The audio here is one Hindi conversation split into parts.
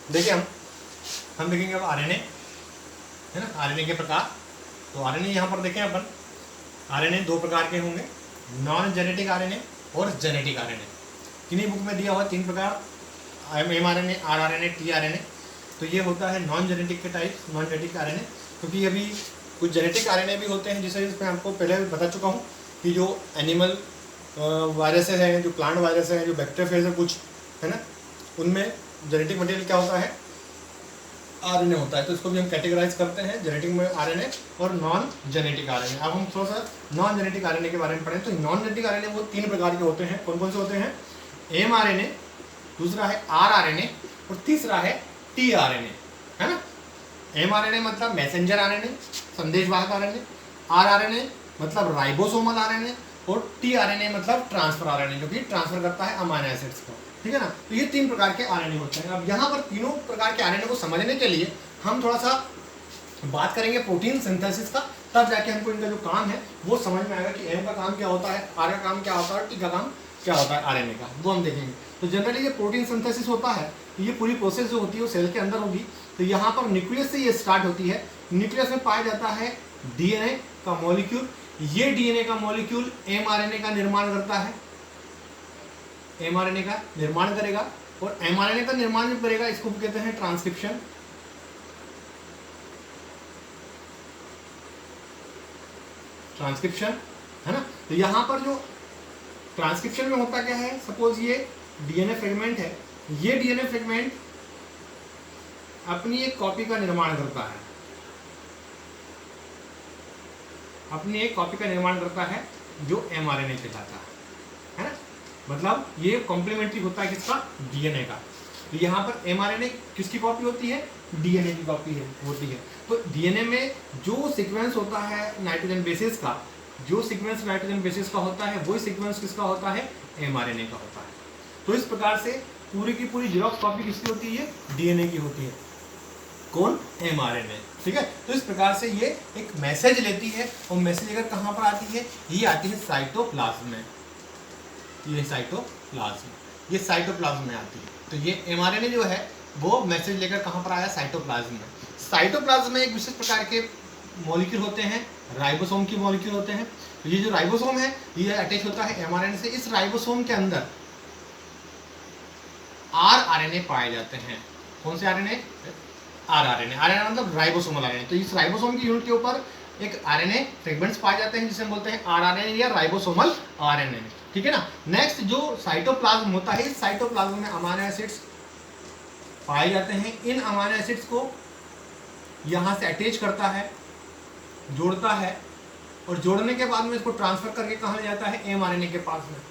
देखिए हम देखेंगे अब आरएनए है ना, आरएनए के प्रकार। तो आरएनए यहाँ पर देखें अपन, आरएनए दो प्रकार के होंगे, नॉन जेनेटिक आरएनए और जेनेटिक आरएनए। किन्हीं बुक में दिया हुआ 3 प्रकार, mRNA, rRNA, tRNA। तो ये होता है नॉन जेनेटिक के टाइप, नॉन जेनेटिक आरएनए। क्योंकि अभी कुछ जेनेटिक आरएनए भी होते हैं, जिसे मैं आपको पहले बता चुका हूँ कि जो एनिमल वायरसेस हैं, जो प्लांट वायरस हैं, जो बैक्टीरिया है कुछ, है ना, उनमें जेनेटिक मटेरियल क्या होता है, आरएनए होता है। तो इसको भी हम कैटेगराइज करते हैं जेनेटिक में आरएनए और नॉन जेनेटिक आरएनए। अब हम थोड़ा सा नॉन जेनेटिक आरएनए के बारे में पढ़ें। तो नॉन जेनेटिक आरएनए वो 3 प्रकार के होते हैं। कौन कौन से होते हैं? mRNA, दूसरा है rRNA और तीसरा है tRNA, है ना। mRNA मतलब मैसेंजर आरएनए, संदेशवाहक आरएनए, rRNA मतलब राइबोसोमल आरएनए और tRNA मतलब ट्रांसफर आरएनए, जो कि ट्रांसफर करता है अमीनो एसिड्स को, ठीक है ना। तो ये 3 प्रकार के आरएनए होते हैं। अब यहाँ पर तीनों प्रकार के आरएनए को समझने के लिए हम थोड़ा सा बात करेंगे प्रोटीन सिंथेसिस का, तब जाके हमको इनका जो काम है वो समझ में आएगा कि एम का काम क्या होता है, आर का काम क्या होता है, टी का काम क्या होता है आरएनए का, वो हम देखेंगे। तो जनरली ये प्रोटीन सिंथेसिस होता है, ये पूरी प्रोसेस जो होती है वो सेल के अंदर होगी। तो यहाँ पर न्यूक्लियस से ये स्टार्ट होती है। न्यूक्लियस में पाया जाता है डीएनए का मॉलिक्यूल। ये डीएनए का मॉलिक्यूल mRNA का निर्माण करता है, mRNA का निर्माण करेगा। और mRNA का निर्माण जो करेगा इसको कहते हैं ट्रांसक्रिप्शन। ट्रांसक्रिप्शन, है ना। तो यहाँ पर जो ट्रांसक्रिप्शन में होता क्या है, सपोज ये डीएनए फ्रेगमेंट है, ये डीएनए फ्रेगमेंट अपनी एक कॉपी का निर्माण करता है, अपनी एक कॉपी का निर्माण करता है जो mRNA कहलाता है ना। मतलब ये कॉम्प्लीमेंट्री होता है किसका, डीएनए का। तो यहाँ पर mRNA किसकी कॉपी होती है, डीएनए की कॉपी होती है। तो डीएनए में जो सीक्वेंस होता है नाइट्रोजन बेसिस का, जो सीक्वेंस नाइट्रोजन बेसिस का होता है वही सीक्वेंस किसका होता है, mRNA का होता है। तो इस प्रकार से पूरी की पूरी जेरॉक्स कॉपी किसकी होती है, डीएनए की होती है। कौन, mRNA, ठीक है। तो इस प्रकार से ये एक मैसेज लेती है और मैसेज लेकर कहाँ पर आती है, ये आती है साइटोप्लाज्म में। ये साइटोप्लाज्म, ये साइटोप्लाज्म में आती है। तो ये mRNA जो है वो मैसेज लेकर कहाँ पर आया, साइटोप्लाज्म में। साइटोप्लाज्म में एक विशेष प्रकार के मॉलिक्यूल होते हैं, राइबोसोम की मॉलिक्यूल होते हैं। तो ये जो राइबोसोम है ये अटैच होता है mRNA से। इस राइबोसोम के अंदर rRNA पाए जाते हैं। कौन से आरएनए, rRNA। rRNA मतलब राइबोसोमल आरएनए। तो इस राइबोसोम की यूनिट के ऊपर एक आरएनए फ्रेगमेंट्स पाए जाते हैं जिसे हम बोलते हैं rRNA या राइबोसोमल आरएनए, ठीक है ना। नेक्स्ट जो साइटोप्लाज्म होता है, इस साइटोप्लाज्म में अमीनो एसिड्स पाए जाते हैं। इन अमीनो एसिड्स को यहाँ से अटैच करता है, जोड़ता है, और जोड़ने के बाद में इसको ट्रांसफर करके कहाँ ले जाता है, mRNA के पास में।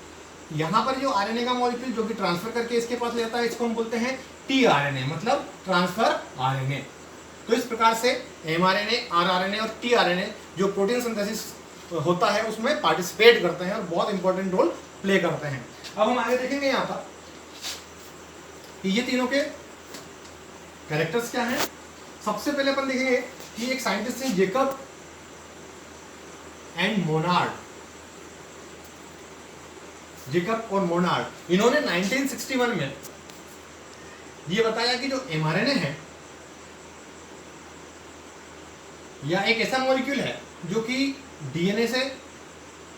यहाँ पर जो आरएनए का मॉलिक्यूल जो कि ट्रांसफर करके इसके पास ले जाता है, इसको हम बोलते हैं tRNA, मतलब ट्रांसफर आरएनए। तो इस प्रकार से mRNA, rRNA और tRNA जो प्रोटीन सिंथेसिस होता है उसमें पार्टिसिपेट करते हैं और बहुत इंपॉर्टेंट रोल प्ले करते हैं। अब हम आगे देखेंगे यहाँ पर कि ये तीनों के कैरेक्टर्स क्या हैं। सबसे पहले अपन देखेंगे कि एक साइंटिस्ट है जेकब एंड मोनार्ड, जेकब और मोनार्ड। इन्होंने 1961 में ये बताया कि जो mRNA है या एक ऐसा मॉलिक्यूल है जो कि डीएनए से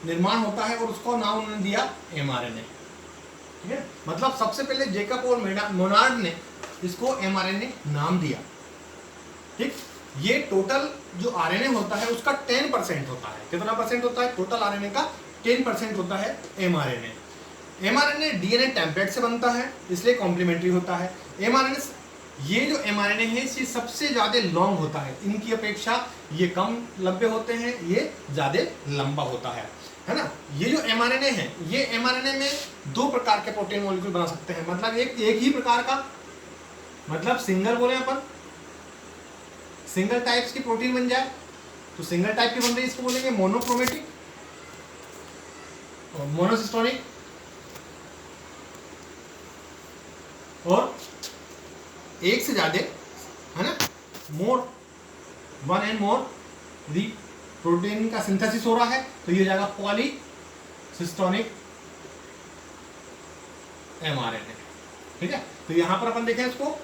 निर्माण होता है और उसको नाम उन्होंने दिया mRNA, ठीक है। मतलब सबसे पहले जेकब और मोनार्ड ने इसको mRNA नाम दिया, ठीक। ये टोटल जो आरएनए होता है उसका 10% होता है। कितना परसेंट होता है, टोटल आरएनए का 10% होता है mRNA। mRNA डीएनए टेम्पलेट से बनता है इसलिए कॉम्प्लीमेंट्री होता है। mRNA, ये जो mRNA है ये सबसे ज़्यादा लॉन्ग होता है, इनकी अपेक्षा ये कम लंबे होते हैं, ये ज़्यादा लंबा होता है ना। ये जो mRNA है, ये mRNA में 2 प्रकार के प्रोटीन मॉलिक्यूल बना सकते हैं। मतलब एक ही प्रकार का, मतलब सिंगल बोले अपन, सिंगल टाइप्स की प्रोटीन बन जाए तो सिंगल टाइप की बन रही है, इसको बोलेंगे मोनोक्रोमेटिक और मोनोसिस्टोनिक। और एक से ज्यादा, है ना, मोर, 1 एंड मोर दी प्रोटीन का सिंथेसिस हो रहा है तो ये जाएगा पॉलीसिस्टोनिक mRNA, ठीक है। तो यहां पर अपन देखें इसको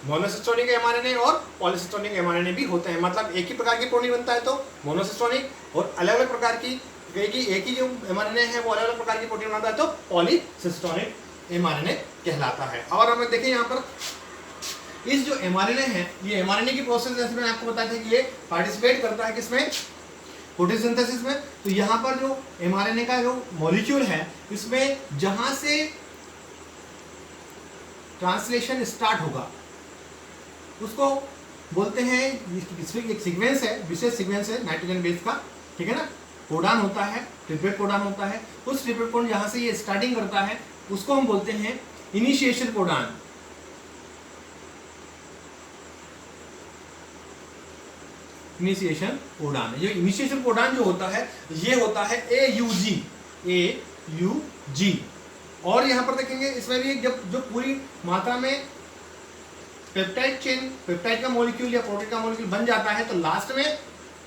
मोनोसिस्टोनिक mRNA और पॉलीसिस्टोनिक mRNA भी होते हैं। मतलब एक ही प्रकार की प्रोटीन बनता है तो मोनोसिस्टोनिक, और अलग अलग प्रकार की एक ही जो mRNA है वो अलग अलग प्रकार की प्रोटीन बनाता है तो पॉलीसिस्टोनिक mRNA कहलाता है। और हमें देखें यहाँ पर इस जो mRNA है, ये mRNA की प्रोसेस जैसे मैंने आपको बताया था कि ये पार्टिसिपेट करता है किसमें, प्रोटीन सिंथेसिस में। तो यहाँ पर जो mRNA का जो मॉलिक्यूल है, इसमें जहां से ट्रांसलेशन स्टार्ट होगा उसको बोलते हैं, एक सीक्वेंस है, विशेष सीक्वेंस है नाइट्रोजन बेस का, ठीक है ना, कोडान होता है, ट्रिपलेट कोडान होता है। उस ट्रिपलेट कोड जहां से ये स्टार्टिंग करता है उसको हम बोलते हैं इनिशिएशन कोडान। इनिशिएशन कोडान, ये इनिशिएशन कोडान जो होता है ये होता है AUG। और यहाँ पर देखेंगे इसमें भी जब जो पूरी मात्रा में पेप्टाइड चेन, पेप्टाइड का मॉलिक्यूल या प्रोटीन का मॉलिक्यूल बन जाता है तो लास्ट में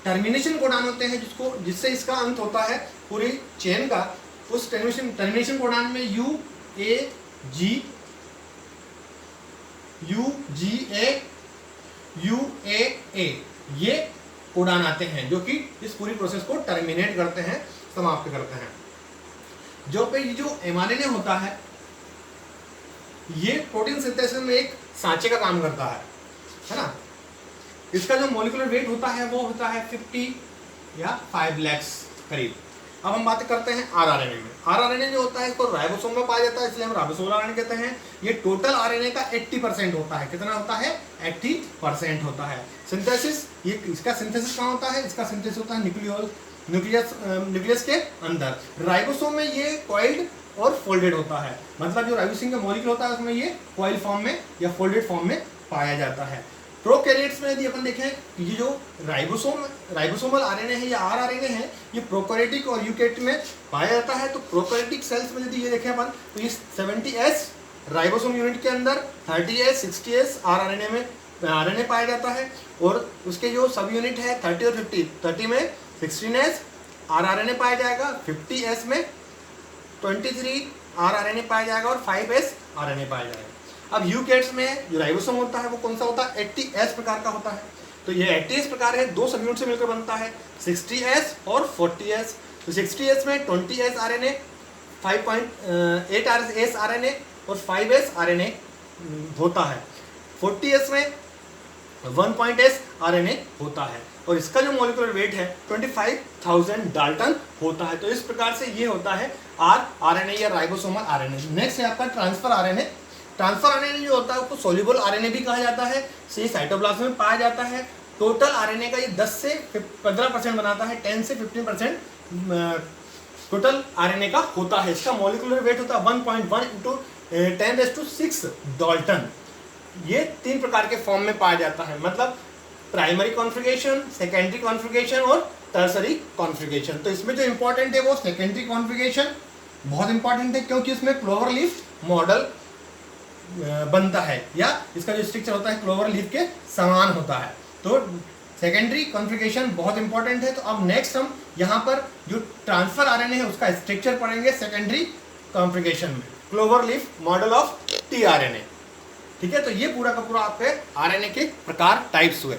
टर्मिनेशन कोडान होते हैं जिससे इसका अंत होता है पूरी चेन का। उस टर्मिनेशन कोडान में UAA ये कोडान आते हैं जो कि इस पूरी प्रोसेस को टर्मिनेट करते हैं, समाप्त करते हैं। जो mRNA होता है ये प्रोटीन सिंथेसिस में एक सांचे का काम करता है ना। इसका जो मॉलिक्यूलर वेट होता है वो होता है 50 या 5 लाख करीब। अब हम बात करते हैं rRNA में। rRNA जो होता है इसको राइबोसोम में पाया जाता है, इसलिए हम राइबोसोमल RNA कहते हैं। ये टोटल RNA का 80% होता है। कितना होता है? 80% होता है। सिंथेसिस, ये इसका सिंथेसिस कहाँ होता है? इसका सिंथेसिस होता है न्यूक्लियस के अंदर। राइबोसोम में ये कॉइल्ड और फोल्डेड होता है, मतलब जो राइबोसिन का मॉलिक्यूल होता है उसमें ये कॉइल फॉर्म में या फोल्डेड फॉर्म में पाया जाता है। प्रोकैरियोट्स में यदि अपन देखें ये जो राइबोसोमल आरएनए है या आरआरएनए है ये प्रोकैरियोटिक और यूकैरियोट में पाया जाता है। तो प्रोकैरियोटिक सेल्स में यदि ये देखें अपन तो ये 70S राइबोसोम यूनिट के अंदर, 30S 60S आरआरएनए में आरएनए पाया जाता है। और उसके जो सब यूनिट है 30 और 50, 30 में 16S आरआरएनए पाया जाएगा, 50S में 23 आरआरएनए पाया जाएगा और 5S आरएनए पाया जाएगा। अब यूकैरियोट्स में जो राइबोसोम होता है वो कौन सा होता है? 80S प्रकार का होता है। तो ये 80S प्रकार है, दो सब यूनिट से मिलकर बनता है, 60S और 40S। तो 60S में 20S आरएनए, 5.8S आरएनए और 5S आरएनए होता है। 40S में 1.S आरएनए होता है और इसका जो मॉलिक्यूलर वेट है 25,000 डाल्टन होता है। तो इस प्रकार से ये होता है आरएनए या राइबोसोमल आरएनए। नेक्स्ट है आपका ट्रांसफर आरएनए। ट्रांसफर आरएनए जो होता है उसको सोल्यूबल आरएनए भी कहा जाता है, से साइटोप्लाज्म में पाया जाता है। टोटल आरएनए का ये 10 से 15% बनाता है, 10 से 15% टोटल आरएनए का होता है। इसका मॉलिक्यूलर वेट होता है 1.1 × 10⁶ डाल्टन। ये 3 प्रकार के फॉर्म में पाया जाता है, मतलब प्राइमरी कॉन्फ़िगरेशन, सेकेंडरी कॉन्फ़िगरेशन और टर्सरी कॉन्फ़िगरेशन। तो इसमें जो इंपॉर्टेंट है वो सेकेंडरी कॉन्फ़िगरेशन बहुत इंपॉर्टेंट है, क्योंकि इसमें क्लोवर लीफ मॉडल बनता है या इसका जो स्ट्रक्चर होता है क्लोवर लीफ के समान होता है। तो सेकेंडरी कॉन्फ़िगरेशन बहुत इंपॉर्टेंट है। तो अब नेक्स्ट हम यहाँ पर जो ट्रांसफर आरएनए है उसका स्ट्रक्चर पढ़ेंगे सेकेंडरी कॉन्फ़िगरेशन में, clover leaf model of tRNA. ठीक है, तो ये पूरा का पूरा आपके आरएनए के प्रकार टाइप्स हुए।